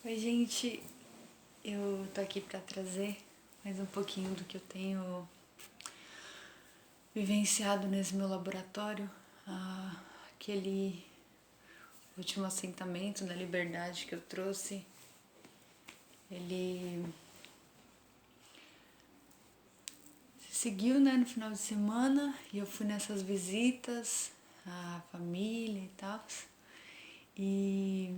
Oi, gente, eu tô aqui pra trazer mais um pouquinho do que eu tenho vivenciado nesse meu laboratório, aquele último assentamento da liberdade que eu trouxe. Ele seguiu, né, no final de semana e eu fui nessas visitas à família e tal. E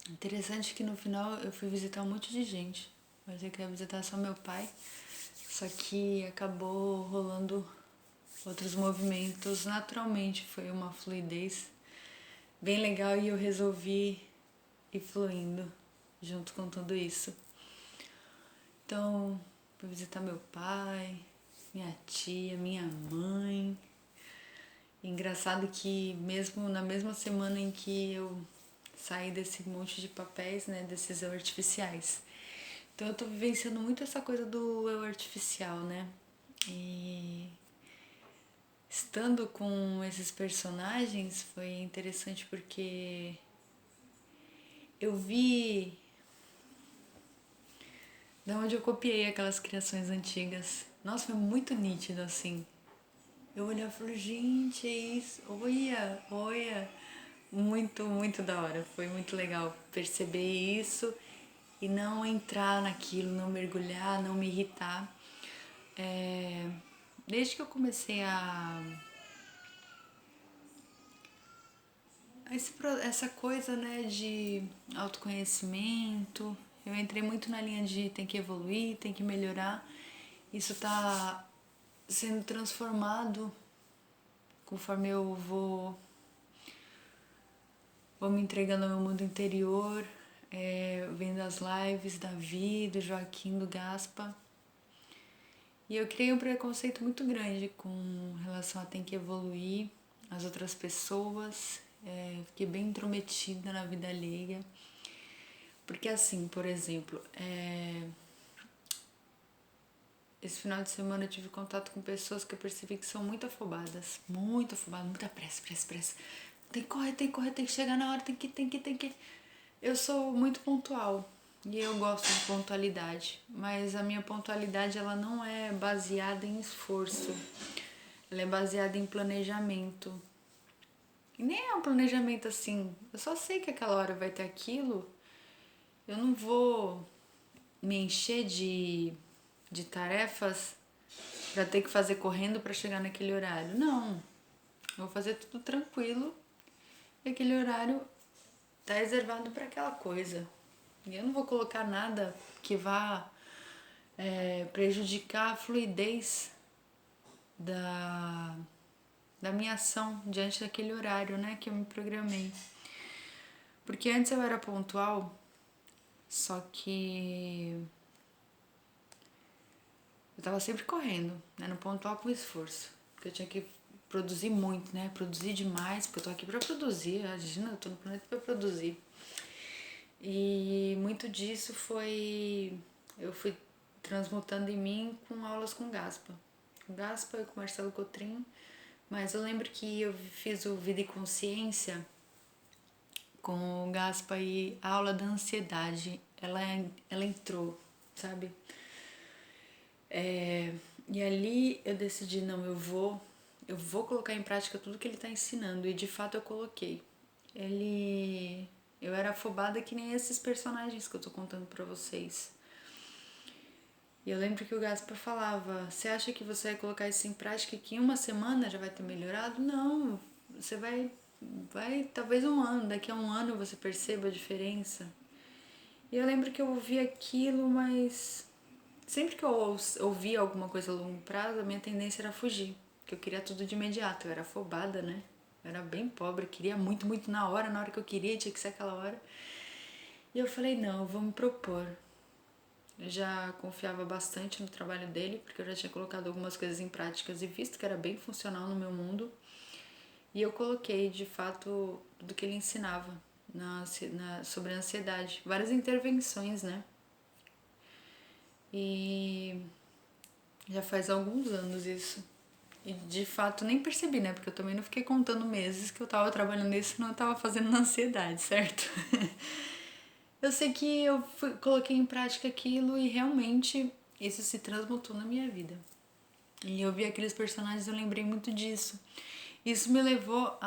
interessante que no final eu fui visitar um monte de gente, mas eu queria visitar só meu pai, só que acabou rolando outros movimentos naturalmente, foi uma fluidez bem legal e eu resolvi ir fluindo junto com tudo isso. Então, fui visitar meu pai, minha tia, minha mãe. Engraçado que mesmo na mesma semana em que eu saí desse monte de papéis, né, desses eu artificiais. Então eu tô vivenciando muito essa coisa do eu artificial, né? E estando com esses personagens foi interessante porque eu vi de onde eu copiei aquelas criações antigas. Nossa, foi muito nítido assim. Eu olhava e falei, gente, é isso, olha. Muito da hora. Foi muito legal perceber isso e não entrar naquilo, não mergulhar, não me irritar. Desde que eu comecei essa coisa, né, de autoconhecimento, eu entrei muito na linha de tem que evoluir, tem que melhorar. Isso tá sendo transformado conforme eu vou me entregando ao meu mundo interior, vendo as lives da vida, do Joaquim, do Gaspa. E eu criei um preconceito muito grande com relação a tem que evoluir as outras pessoas, fiquei bem intrometida na vida alheia. Porque assim, por exemplo, esse final de semana eu tive contato com pessoas que eu percebi que são muito afobadas, muita pressa. Tem que correr, tem que chegar na hora, tem que. Eu sou muito pontual e eu gosto de pontualidade, mas a minha pontualidade ela não é baseada em esforço, ela é baseada em planejamento. E nem é um planejamento assim, eu só sei que aquela hora vai ter aquilo, eu não vou me encher de tarefas para ter que fazer correndo para chegar naquele horário. Não, eu vou fazer tudo tranquilo e aquele horário tá reservado para aquela coisa. E eu não vou colocar nada que vá prejudicar a fluidez da minha ação diante daquele horário, né, que eu me programei. Porque antes eu era pontual, só que eu tava sempre correndo, né, no pontual com esforço. Porque eu tinha que produzir muito, né, produzir demais, porque eu tô aqui pra produzir, imagina, eu tô no planeta pra produzir. E muito disso eu fui transmutando em mim com aulas com Gaspa. Com Gaspa e com Marcelo Cotrim. Mas eu lembro que eu fiz o Vida e Consciência com o Gaspa e a aula da ansiedade. Ela entrou, sabe? E ali eu decidi, não, eu vou colocar em prática tudo que ele está ensinando. E de fato eu coloquei. Eu era afobada que nem esses personagens que eu tô contando pra vocês. E eu lembro que o Gaspar falava, você acha que você vai colocar isso em prática e que em uma semana já vai ter melhorado? Não, você vai talvez um ano, daqui a um ano você perceba a diferença. E eu lembro que eu ouvi aquilo, mas sempre que eu ouvia alguma coisa a longo prazo, a minha tendência era fugir, porque eu queria tudo de imediato, eu era afobada, né? Eu era bem pobre, eu queria muito na hora que eu queria, tinha que ser aquela hora. E eu falei, não, eu vou me propor. Eu já confiava bastante no trabalho dele, porque eu já tinha colocado algumas coisas em práticas e visto que era bem funcional no meu mundo. E eu coloquei, de fato, tudo que ele ensinava sobre a ansiedade. Várias intervenções, né? E já faz alguns anos isso. E de fato nem percebi, né? Porque eu também não fiquei contando meses que eu tava trabalhando isso e não tava fazendo na ansiedade, certo? Eu sei que coloquei em prática aquilo e realmente isso se transmutou na minha vida. E eu vi aqueles personagens, eu lembrei muito disso. Isso me levou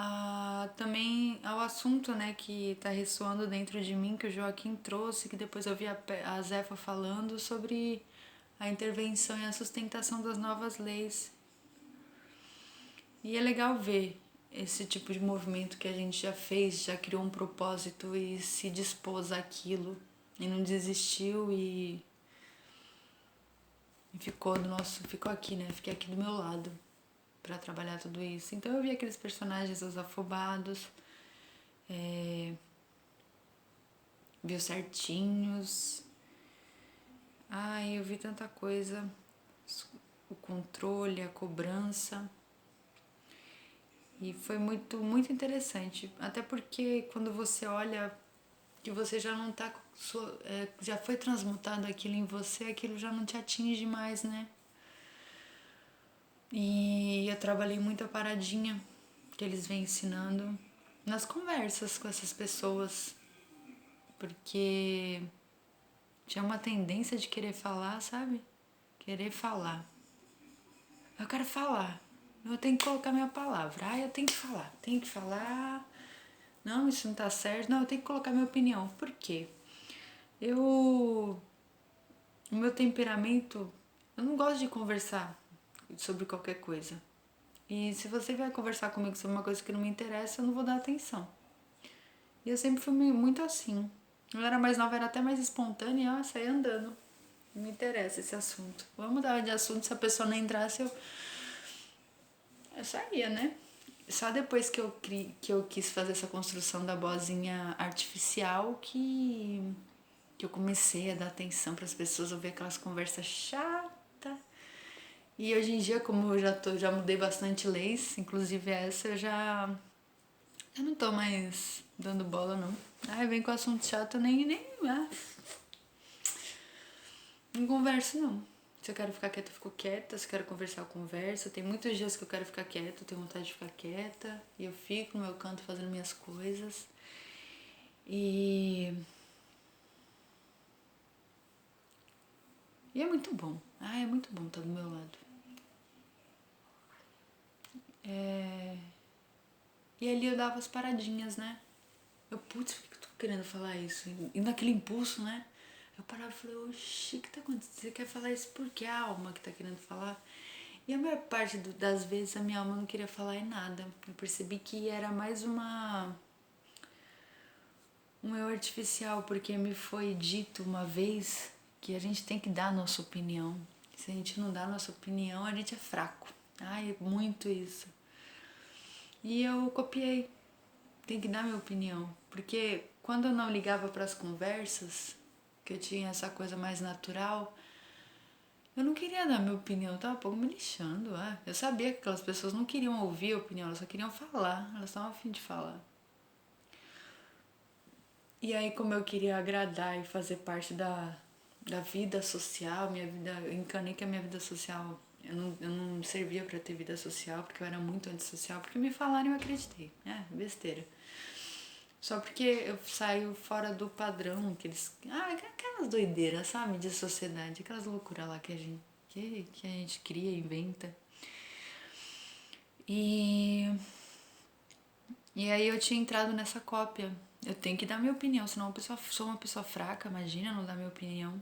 também ao assunto, né, que tá ressoando dentro de mim, que o Joaquim trouxe, que depois eu vi a Zefa falando sobre a intervenção e a sustentação das novas leis. E é legal ver esse tipo de movimento que a gente já fez, já criou um propósito e se dispôs àquilo e não desistiu e ficou aqui, né? Fiquei aqui do meu lado para trabalhar tudo isso. Então eu vi aqueles personagens, os afobados, vi os certinhos. Ai, eu vi tanta coisa, o controle, a cobrança. E foi muito, muito interessante. Até porque quando você olha que você já não tá. Já foi transmutado aquilo em você, aquilo já não te atinge mais, né? E eu trabalhei muito a paradinha que eles vêm ensinando nas conversas com essas pessoas, porque tinha uma tendência de querer falar, sabe? Querer falar. Eu quero falar. Eu tenho que colocar minha palavra. Eu tenho que falar. Tenho que falar. Não, isso não tá certo. Não, eu tenho que colocar minha opinião. Por quê? O meu temperamento, eu não gosto de conversar sobre qualquer coisa. E se você vai conversar comigo sobre uma coisa que não me interessa, eu não vou dar atenção. E eu sempre fui muito assim. Eu era mais nova, era até mais espontânea, e saía andando. Não me interessa esse assunto. Vamos mudar de assunto, se a pessoa não entrasse, eu saía, né? Só depois que eu quis fazer essa construção da boazinha artificial que eu comecei a dar atenção para as pessoas, ouvir aquelas conversas chatas. E hoje em dia, como eu já mudei bastante leis, inclusive essa, eu não tô mais dando bola, não. Vem com assunto chato, não converso, não. Se eu quero ficar quieta, eu fico quieta. Se eu quero conversar, eu converso. Tem muitos dias que eu quero ficar quieta, eu tenho vontade de ficar quieta. E eu fico no meu canto fazendo minhas coisas. E é muito bom. É muito bom estar do meu lado. E ali eu dava as paradinhas, né? Por que eu tô querendo falar isso? E naquele impulso, né? Eu parava e falei, oxi, o que tá acontecendo? Você quer falar isso porque é a alma que tá querendo falar? E a maior parte das vezes a minha alma não queria falar em nada. Eu percebi que era mais um eu artificial, porque me foi dito uma vez que a gente tem que dar a nossa opinião. Se a gente não dá a nossa opinião, a gente é fraco. É muito isso. E eu copiei. Tem que dar minha opinião. Porque quando eu não ligava para as conversas, que eu tinha essa coisa mais natural, eu não queria dar minha opinião, eu tava um pouco me lixando. Eu sabia que aquelas pessoas não queriam ouvir a opinião, elas só queriam falar, elas estavam a fim de falar. E aí, como eu queria agradar e fazer parte da vida social, eu encanei que a minha vida social, eu não servia para ter vida social, porque eu era muito antissocial, porque me falaram e eu acreditei. Besteira. Só porque eu saio fora do padrão, aquelas doideiras, sabe, de sociedade, aquelas loucuras lá que a gente cria, inventa. E aí eu tinha entrado nessa cópia. Eu tenho que dar minha opinião, senão sou uma pessoa fraca, imagina não dar minha opinião.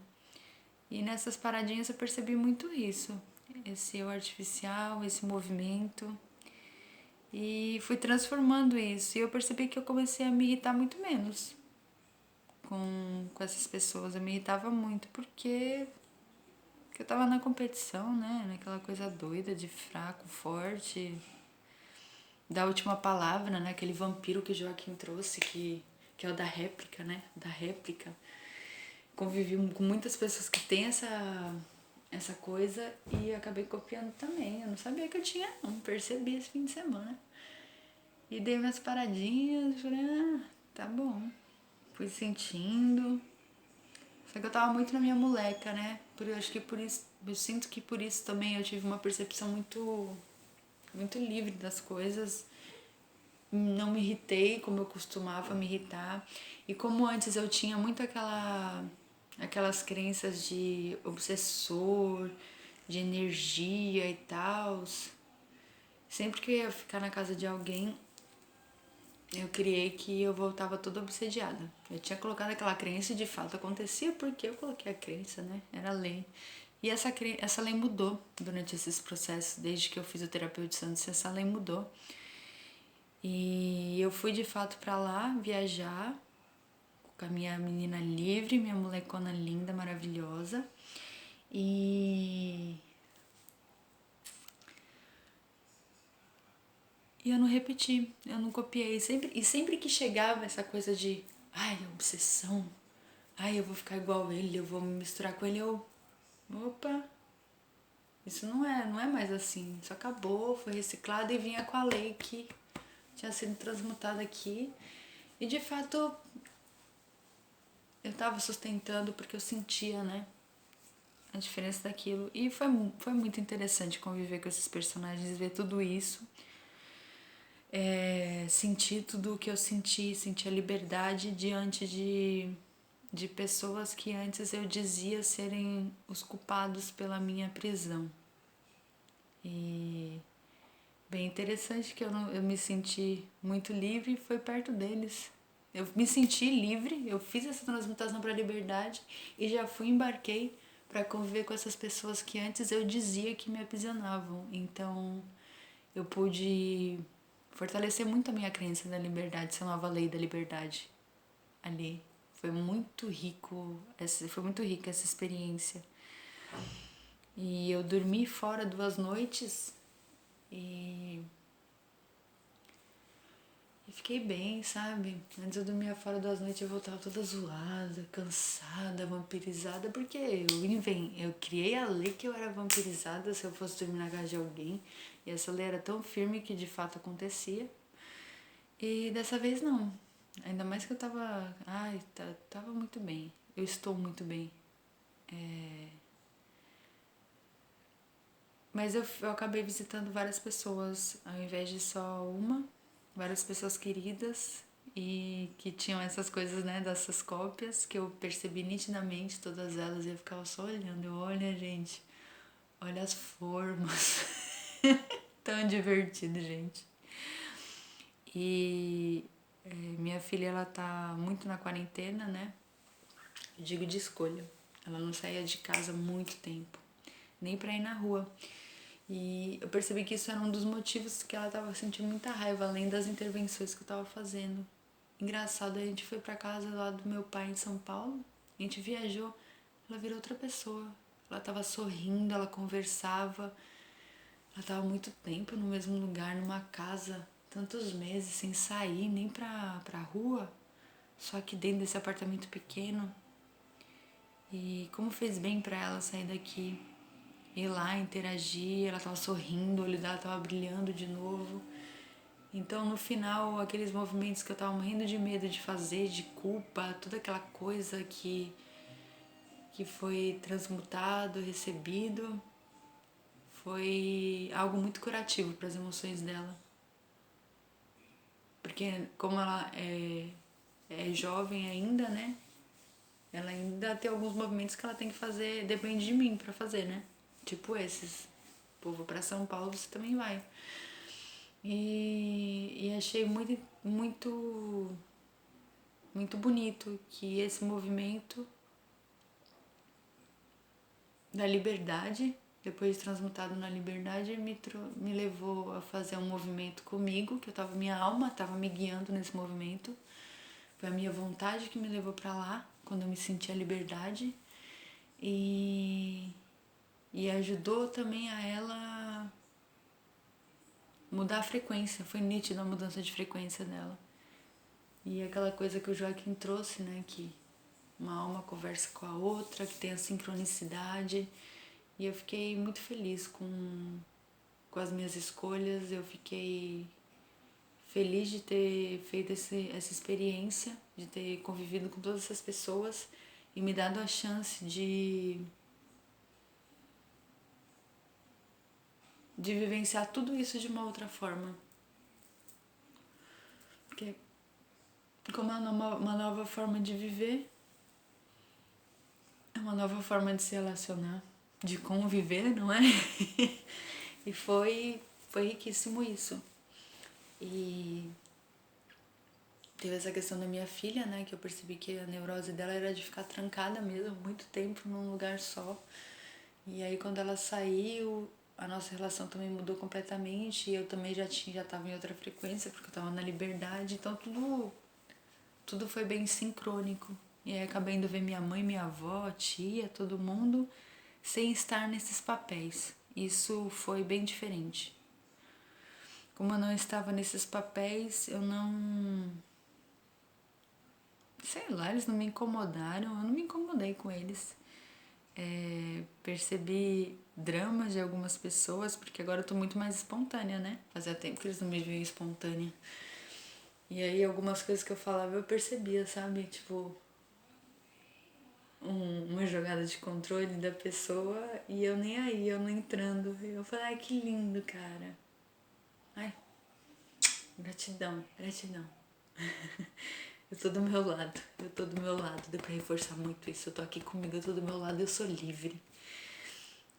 E nessas paradinhas eu percebi muito isso. Esse eu artificial, esse movimento. E fui transformando isso. E eu percebi que eu comecei a me irritar muito menos com essas pessoas. Eu me irritava muito porque eu tava na competição, né? Naquela coisa doida de fraco, forte. Da última palavra, né? Aquele vampiro que o Joaquim trouxe, que é o da réplica, né? Da réplica. Convivi com muitas pessoas que têm essa coisa e acabei copiando também. Eu não sabia que eu tinha, não. Percebi esse fim de semana. E dei minhas paradinhas, falei, tá bom. Fui sentindo. Só que eu tava muito na minha moleca, né? Acho que por isso, eu sinto que por isso também eu tive uma percepção muito livre das coisas. não me irritei como eu costumava me irritar. E como antes eu tinha muito aquelas crenças de obsessor, de energia e tal, sempre que eu ia ficar na casa de alguém, eu criei que eu voltava toda obsediada. Eu tinha colocado aquela crença e de fato acontecia porque eu coloquei a crença, né? Era lei. E essa lei mudou durante esses processos, desde que eu fiz o terapeuta de essa lei mudou. E eu fui de fato para lá viajar com a minha menina livre, minha molecona linda, maravilhosa. E eu não repeti, eu não copiei. Sempre que chegava essa coisa de, ai, obsessão, ai, eu vou ficar igual ele, eu vou me misturar com ele, opa, isso não é mais assim. Isso acabou, foi reciclado e vinha com a lei que tinha sido transmutada aqui. E de fato eu tava sustentando porque eu sentia, né, a diferença daquilo. E foi muito interessante conviver com esses personagens, ver tudo isso. Sentir tudo o que eu senti a liberdade diante de pessoas que antes eu dizia serem os culpados pela minha prisão. E bem interessante que eu me senti muito livre e foi perto deles. Eu me senti livre, eu fiz essa transmutação para a liberdade e já embarquei para conviver com essas pessoas que antes eu dizia que me aprisionavam. Então eu pude fortalecer muito a minha crença da liberdade, essa nova lei da liberdade ali. Foi muito rica essa experiência. E eu dormi fora 2 noites e fiquei bem, sabe? Antes eu dormia fora 2 noites e eu voltava toda zoada, cansada, vampirizada, porque eu criei a lei que eu era vampirizada se eu fosse dormir na casa de alguém. E essa lei era tão firme que de fato acontecia. E dessa vez não. Ainda mais que eu tava. Ai, tava muito bem. Eu estou muito bem. Mas eu acabei visitando várias pessoas, ao invés de só uma, várias pessoas queridas e que tinham essas coisas, né, dessas cópias, que eu percebi nitidamente todas elas e eu ficava só olhando. Olha, gente, olha as formas. Tão divertido, gente. E minha filha, ela tá muito na quarentena, né? Eu digo de escolha. Ela não saía de casa há muito tempo, nem pra ir na rua. E eu percebi que isso era um dos motivos que ela tava sentindo muita raiva, além das intervenções que eu tava fazendo. Engraçado, a gente foi pra casa lá do meu pai em São Paulo, a gente viajou, ela virou outra pessoa. Ela tava sorrindo, ela conversava, ela tava muito tempo no mesmo lugar, numa casa, tantos meses, sem sair nem pra rua, só que dentro desse apartamento pequeno. E como fez bem pra ela sair daqui, ir lá, interagir, ela tava sorrindo, o olho dela tava brilhando de novo. Então, no final, aqueles movimentos que eu tava morrendo de medo de fazer, de culpa, toda aquela coisa que foi transmutado, recebido, foi algo muito curativo para as emoções dela. Porque como ela é jovem ainda, né? Ela ainda tem alguns movimentos que ela tem que fazer, depende de mim para fazer, né? Tipo esses. Pô, vou pra São Paulo, você também vai. E achei muito bonito que esse movimento da liberdade, depois transmutado na liberdade, me levou a fazer um movimento comigo, que minha alma estava me guiando nesse movimento. Foi a minha vontade que me levou para lá, quando eu me senti a liberdade. E ajudou também a ela mudar a frequência. Foi nítida a mudança de frequência dela. E aquela coisa que o Joaquim trouxe, né, que uma alma conversa com a outra, que tem a sincronicidade. E eu fiquei muito feliz com as minhas escolhas, eu fiquei feliz de ter feito essa experiência, de ter convivido com todas essas pessoas e me dado a chance de vivenciar tudo isso de uma outra forma. como uma nova forma de viver, é uma nova forma de se relacionar, de conviver, não é? E foi riquíssimo isso. E teve essa questão da minha filha, né, que eu percebi que a neurose dela era de ficar trancada mesmo, muito tempo num lugar só. E aí quando ela saiu, a nossa relação também mudou completamente, e eu também já estava em outra frequência, porque eu estava na liberdade, então tudo foi bem sincrônico. E aí acabei indo ver minha mãe, minha avó, tia, todo mundo, sem estar nesses papéis. Isso foi bem diferente. Como eu não estava nesses papéis, eu não... Sei lá, eles não me incomodaram, eu não me incomodei com eles. Percebi dramas de algumas pessoas, porque agora eu tô muito mais espontânea, né? Fazia tempo que eles não me viam espontânea. E aí algumas coisas que eu falava eu percebia, sabe? Tipo, uma jogada de controle da pessoa e eu nem aí, eu não entrando. Eu falei, ai, que lindo, cara. Ai, gratidão, gratidão. Eu tô do meu lado, eu tô do meu lado. Deu pra reforçar muito isso. Eu tô aqui comigo, eu tô do meu lado, eu sou livre.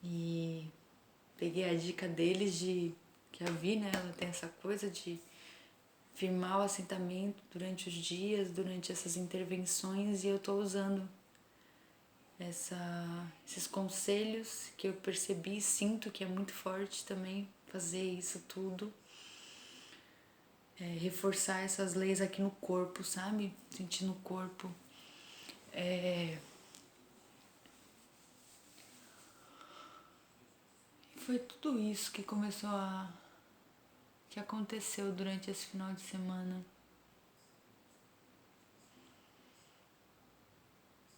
E peguei a dica deles de... Que a Vi, né, ela tem essa coisa de firmar o assentamento durante os dias, durante essas intervenções, e eu tô usando esses conselhos que eu percebi e sinto que é muito forte também fazer isso tudo. Reforçar essas leis aqui no corpo, sabe? Sentir no corpo. Foi tudo isso que que aconteceu durante esse final de semana.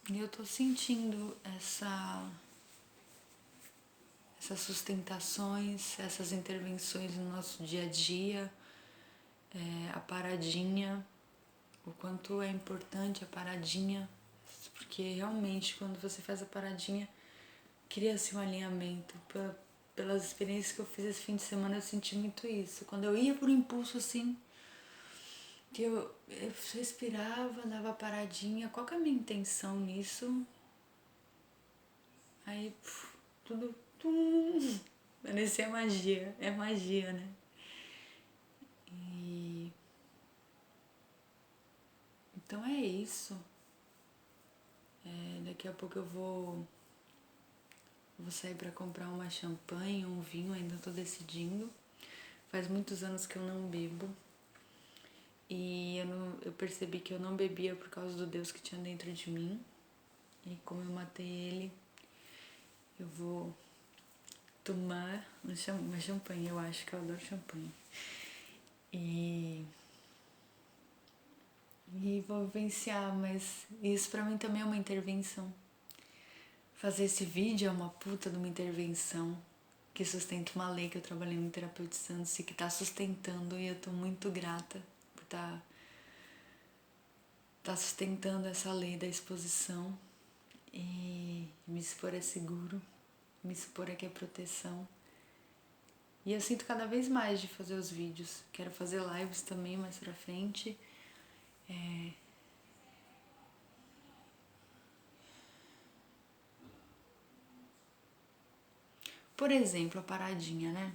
E eu tô sentindo essas sustentações, essas intervenções no nosso dia a dia, a paradinha, o quanto é importante a paradinha, porque realmente quando você faz a paradinha, cria-se um alinhamento. Pelas experiências que eu fiz esse fim de semana, eu senti muito isso. Quando eu ia por impulso assim, que eu respirava, dava paradinha, qual que é a minha intenção nisso? Aí, tudo... Parecia magia, é magia, né? E então é isso. Daqui a pouco eu vou sair para comprar uma champanhe, um vinho, ainda tô decidindo. Faz muitos anos que eu não bebo. E eu percebi que eu não bebia por causa do Deus que tinha dentro de mim. E como eu matei ele, eu vou tomar uma champanhe. Eu acho que eu adoro champanhe. E vou vivenciar, mas isso pra mim também é uma intervenção. Fazer esse vídeo é uma puta de uma intervenção que sustenta uma lei que eu trabalhei no Terapeutizando e que tá sustentando, e eu tô muito grata por tá sustentando essa lei da exposição. E me expor é seguro, me expor é que é proteção. E eu sinto cada vez mais de fazer os vídeos. Quero fazer lives também mais pra frente. Por exemplo, a paradinha, né?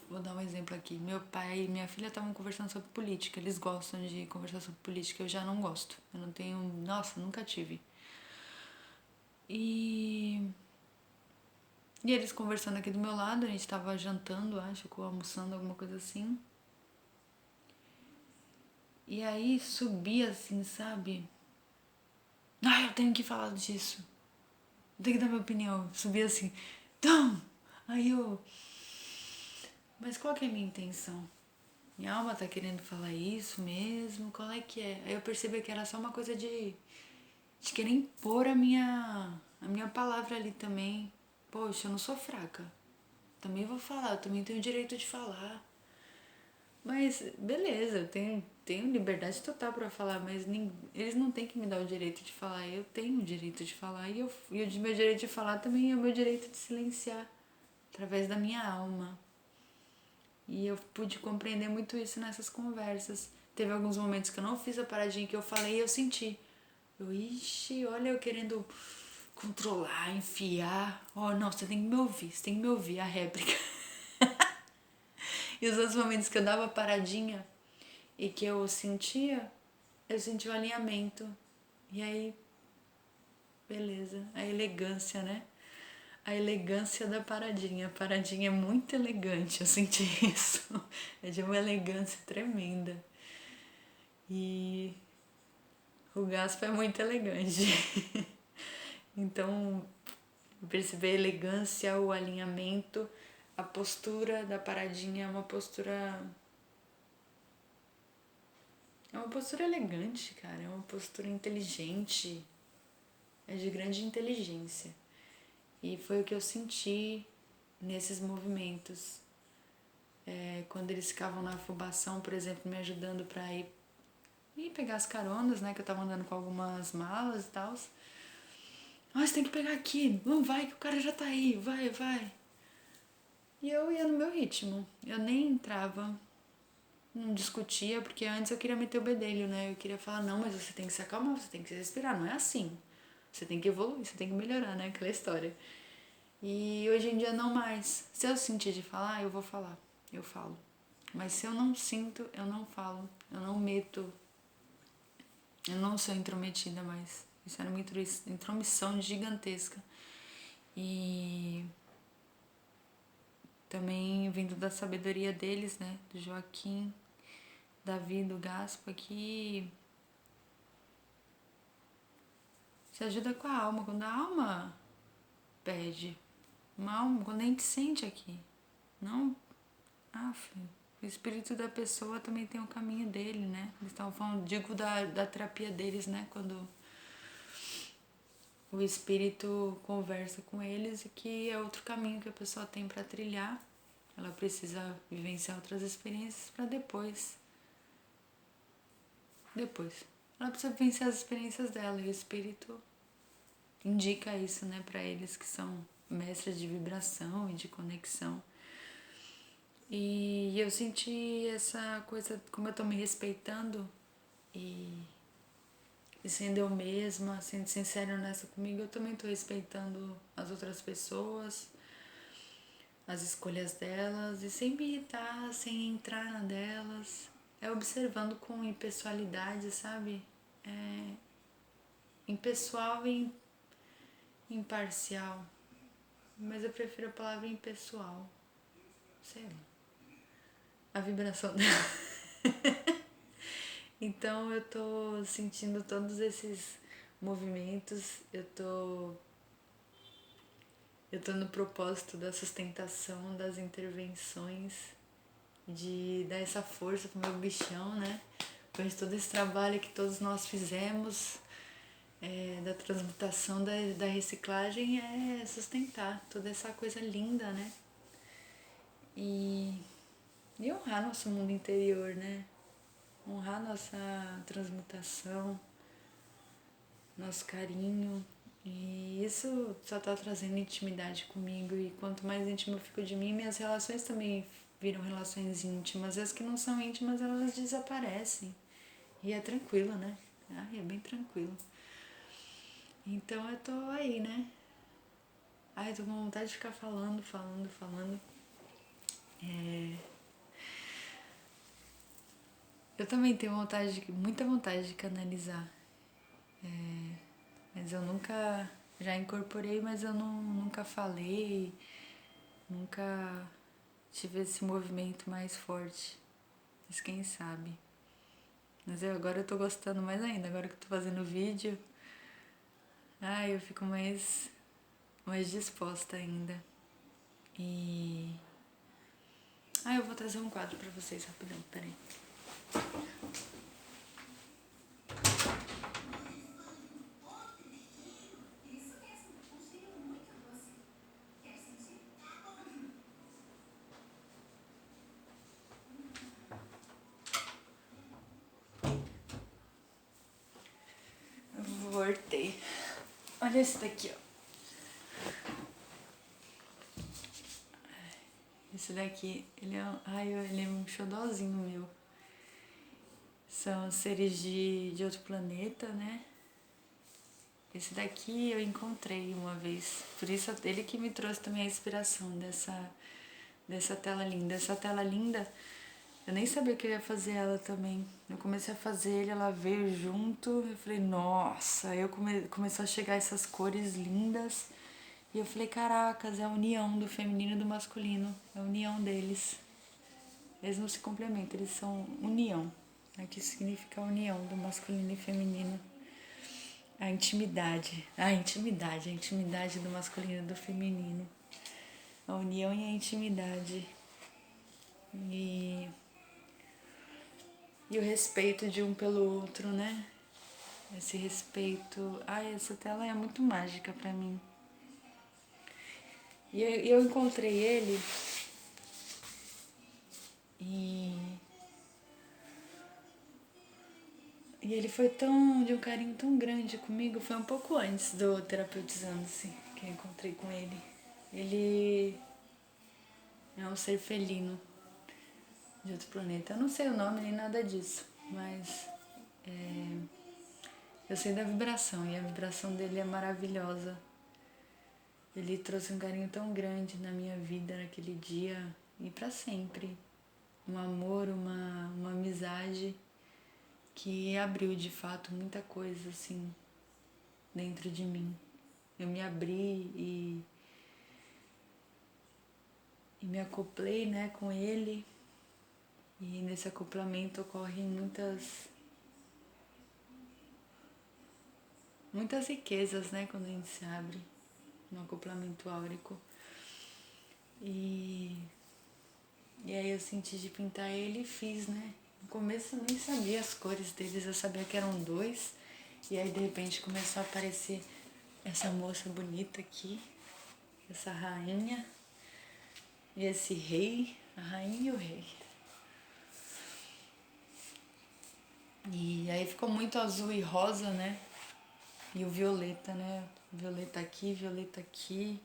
Vou dar um exemplo aqui. Meu pai e minha filha estavam conversando sobre política. Eles gostam de conversar sobre política. Eu já não gosto. Eu não tenho... Nossa, nunca tive. E eles conversando aqui do meu lado. A gente tava jantando, acho, ou almoçando, alguma coisa assim. E aí subia assim, sabe? Ah, eu tenho que falar disso. Eu tenho que dar minha opinião. Subia assim. Então, aí eu... Mas qual que é a minha intenção? Minha alma tá querendo falar isso mesmo? Qual é que é? Aí eu percebi que era só uma coisa de querer impor a minha palavra ali também. Poxa, eu não sou fraca. Também vou falar, eu também tenho o direito de falar. Mas beleza, eu tenho liberdade total pra falar, mas eles não têm que me dar o direito de falar. Eu tenho o direito de falar e o meu direito de falar também é o meu direito de silenciar através da minha alma. E eu pude compreender muito isso nessas conversas. Teve alguns momentos que eu não fiz a paradinha que eu falei e eu senti. Ixi, olha eu querendo controlar, enfiar. Oh, não, você tem que me ouvir, você tem que me ouvir, a réplica. E os outros momentos que eu dava paradinha e que eu sentia o alinhamento. E aí, beleza, a elegância, né? A elegância da paradinha. A paradinha é muito elegante, eu senti isso. É de uma elegância tremenda. E o Gaspa é muito elegante. Então, perceber a elegância, o alinhamento, a postura da paradinha é uma postura. É uma postura elegante, cara. É uma postura inteligente. É de grande inteligência. E foi o que eu senti nesses movimentos. Quando eles ficavam na afobação, por exemplo, me ajudando pra ir pegar as caronas, né? Que eu tava andando com algumas malas e tal. Você tem que pegar aqui, não vai que o cara já tá aí, vai, vai. E eu ia no meu ritmo, eu nem entrava, não discutia, porque antes eu queria meter o bedelho, né? Eu queria falar, não, mas você tem que se acalmar, você tem que se respirar, não é assim. Você tem que evoluir, você tem que melhorar, né? Aquela história. E hoje em dia não mais. Se eu sentir de falar, eu vou falar, eu falo. Mas se eu não sinto, eu não falo, eu não meto, eu não sou intrometida mais. Isso era uma intromissão gigantesca. E também vindo da sabedoria deles, né? Do Joaquim, Davi, do Gaspa, que se ajuda com a alma. Quando a alma pede, uma alma, quando a gente sente aqui, não... o espírito da pessoa também tem o caminho dele, né? Eles estavam falando, digo da terapia deles, né? Quando o espírito conversa com eles e que é outro caminho que a pessoa tem para trilhar. Ela precisa vivenciar outras experiências para depois. Ela precisa vivenciar as experiências dela e o espírito indica isso, né, para eles que são mestres de vibração e de conexão. E eu senti essa coisa, como eu tô me respeitando e sendo eu mesma, sendo sincera e honesta comigo, eu também tô respeitando as outras pessoas, as escolhas delas, e sem me irritar, sem entrar na delas, observando com impessoalidade, sabe? Impessoal e imparcial, mas eu prefiro a palavra impessoal, sei lá, a vibração dela. Então eu tô sentindo todos esses movimentos, eu tô no propósito da sustentação, das intervenções, de dar essa força pro meu bichão, né? Depois de todo esse trabalho que todos nós fizemos, da transmutação, da reciclagem, é sustentar toda essa coisa linda, né? E honrar nosso mundo interior, né? Honrar nossa transmutação, nosso carinho. E isso só tá trazendo intimidade comigo. E quanto mais íntimo eu fico de mim, minhas relações também viram relações íntimas. As que não são íntimas, elas desaparecem. E é tranquilo, né? É bem tranquilo. Então eu tô aí, né? Eu tô com vontade de ficar falando. Eu também tenho muita vontade de canalizar. Mas eu nunca... Já incorporei, mas eu nunca falei. Nunca tive esse movimento mais forte. Mas quem sabe? Mas agora eu tô gostando mais ainda. Agora que eu tô fazendo vídeo, eu fico mais disposta ainda. E... eu vou trazer um quadro pra vocês rapidão, peraí. Voltei. Olha esse daqui, ó. Esse daqui, ele é um xodózinho meu. São seres de outro planeta, né? Esse daqui eu encontrei uma vez. Por isso ele que me trouxe também a inspiração dessa tela linda. Essa tela linda, eu nem sabia que eu ia fazer ela também. Eu comecei a fazer ele, ela veio junto. Eu falei, nossa. Aí começou a chegar essas cores lindas. E eu falei, caracas, é a união do feminino e do masculino. É a união deles. Eles não se complementam, eles são união. Que significa a união do masculino e feminino. A intimidade do masculino e do feminino. A união e a intimidade. E o respeito de um pelo outro, né? Esse respeito. Ai, essa tela é muito mágica pra mim. E eu encontrei ele e ele foi de um carinho tão grande comigo. Foi um pouco antes do Terapeutizando-se que eu encontrei com ele. Ele é um ser felino de outro planeta. Eu não sei o nome nem nada disso, mas eu sei da vibração e a vibração dele é maravilhosa. Ele trouxe um carinho tão grande na minha vida naquele dia e para sempre. Um amor, uma amizade que abriu de fato muita coisa assim dentro de mim. Eu me abri e me acoplei, né, com ele. E nesse acoplamento ocorrem muitas riquezas, né, quando a gente se abre no acoplamento áurico. E aí eu senti de pintar ele e fiz, né? No começo eu nem sabia as cores deles, eu sabia que eram 2. E aí de repente começou a aparecer essa moça bonita aqui, essa rainha e esse rei, a rainha e o rei. E aí ficou muito azul e rosa, né? E o violeta, né? Violeta aqui.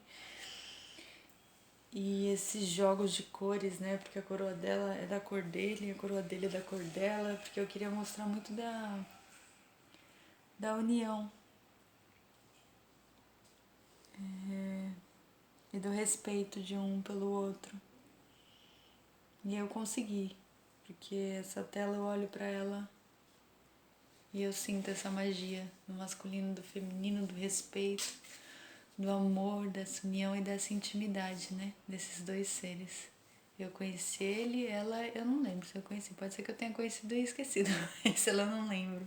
E esses jogos de cores, né? Porque a coroa dela é da cor dele, a coroa dele é da cor dela. Porque eu queria mostrar muito da união. E do respeito de um pelo outro. E eu consegui. Porque essa tela eu olho pra ela e eu sinto essa magia do masculino, do feminino, do respeito, do amor, dessa união e dessa intimidade, né? Desses 2 seres. Eu conheci ele, ela, eu não lembro se eu conheci. Pode ser que eu tenha conhecido e esquecido, mas ela eu não lembro.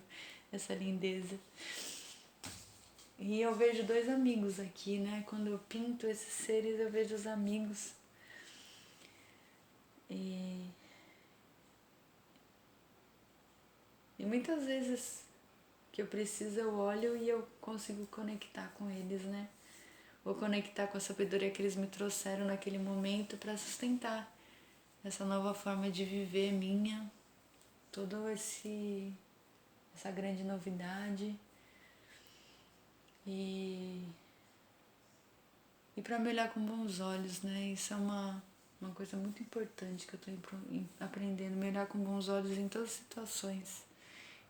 Essa lindeza. E eu vejo 2 amigos aqui, né? Quando eu pinto esses seres, eu vejo os amigos. E muitas vezes que eu preciso, eu olho e eu consigo conectar com eles, né? Ou conectar com a sabedoria que eles me trouxeram naquele momento para sustentar essa nova forma de viver minha, toda essa grande novidade. E para me olhar com bons olhos, né? Isso é uma coisa muito importante que eu estou aprendendo, me olhar com bons olhos em todas as situações,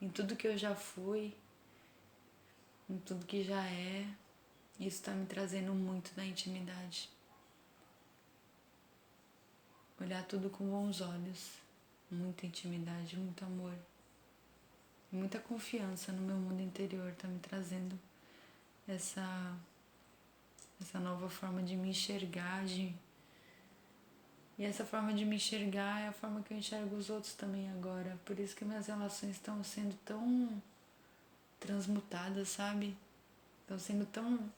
em tudo que eu já fui, em tudo que já é. Isso está me trazendo muito da intimidade. Olhar tudo com bons olhos, muita intimidade, muito amor, muita confiança no meu mundo interior, está me trazendo essa nova forma de me enxergar. E essa forma de me enxergar é a forma que eu enxergo os outros também agora. Por isso que minhas relações estão sendo tão transmutadas, sabe? Estão sendo tão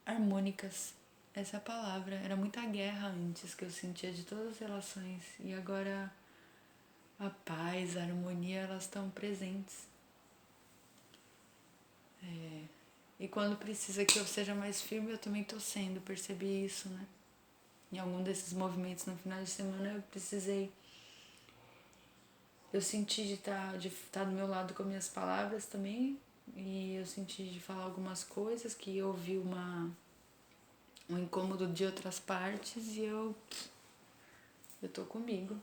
harmônicas. Essa é a palavra. Era muita guerra antes que eu sentia de todas as relações. E agora a paz, a harmonia, elas estão presentes. E quando precisa que eu seja mais firme, eu também estou sendo. Percebi isso, né? Em algum desses movimentos no final de semana eu precisei. Eu senti de estar do meu lado com minhas palavras também. E eu senti de falar algumas coisas que eu ouvi um incômodo de outras partes e eu tô comigo.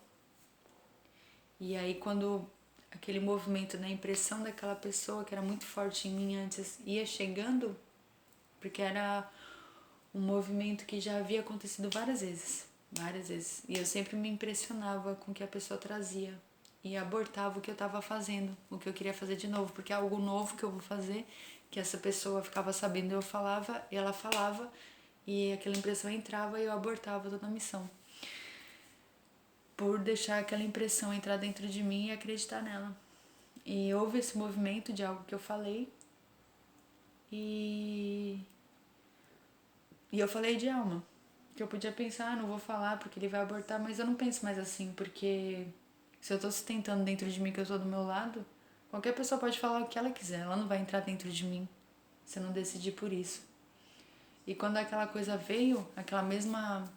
E aí quando aquele movimento da impressão daquela pessoa que era muito forte em mim antes ia chegando, porque era um movimento que já havia acontecido várias vezes. E eu sempre me impressionava com o que a pessoa trazia e abortava o que eu estava fazendo, o que eu queria fazer de novo, porque é algo novo que eu vou fazer, que essa pessoa ficava sabendo, eu falava, e ela falava, e aquela impressão entrava e eu abortava toda a missão. Por deixar aquela impressão entrar dentro de mim e acreditar nela. E houve esse movimento de algo que eu falei, e eu falei de alma. Que eu podia pensar, não vou falar porque ele vai abortar, mas eu não penso mais assim, porque se eu tô sustentando dentro de mim que eu tô do meu lado, qualquer pessoa pode falar o que ela quiser, ela não vai entrar dentro de mim se eu não decidir por isso. E quando aquela coisa veio, aquela mesma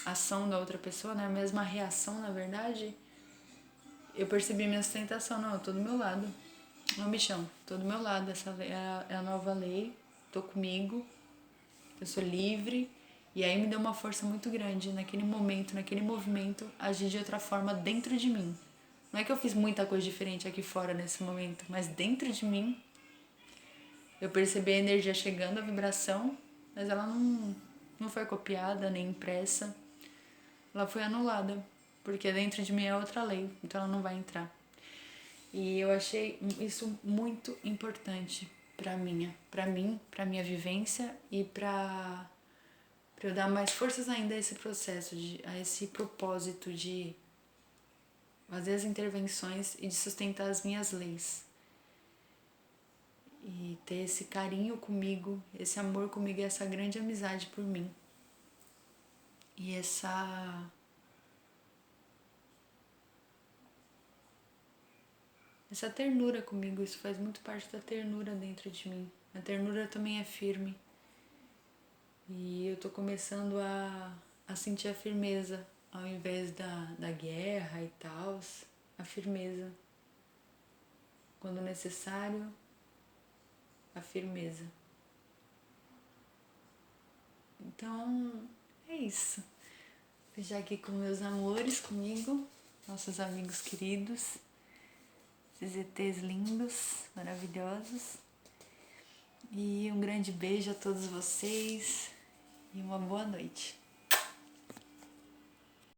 ação da outra pessoa, né, a mesma reação na verdade, eu percebi minha sustentação, não, eu tô do meu lado, não me chamo, tô do meu lado, essa é a nova lei, tô comigo, eu sou livre. E aí me deu uma força muito grande naquele momento, naquele movimento, agir de outra forma dentro de mim. Não é que eu fiz muita coisa diferente aqui fora nesse momento, mas dentro de mim eu percebi a energia chegando, a vibração, mas ela não foi copiada nem impressa. Ela foi anulada, porque dentro de mim é outra lei, então ela não vai entrar. E eu achei isso muito importante para mim, para minha vivência e para eu dar mais forças ainda a esse processo, a esse propósito de fazer as intervenções e de sustentar as minhas leis. E ter esse carinho comigo, esse amor comigo e essa grande amizade por mim. E essa ternura comigo, isso faz muito parte da ternura dentro de mim. A ternura também é firme. E eu tô começando a sentir a firmeza, ao invés da guerra e tal, a firmeza. Quando necessário, a firmeza. Então, é isso. Já aqui com meus amores comigo, nossos amigos queridos, esses ETs lindos, maravilhosos. E um grande beijo a todos vocês e uma boa noite.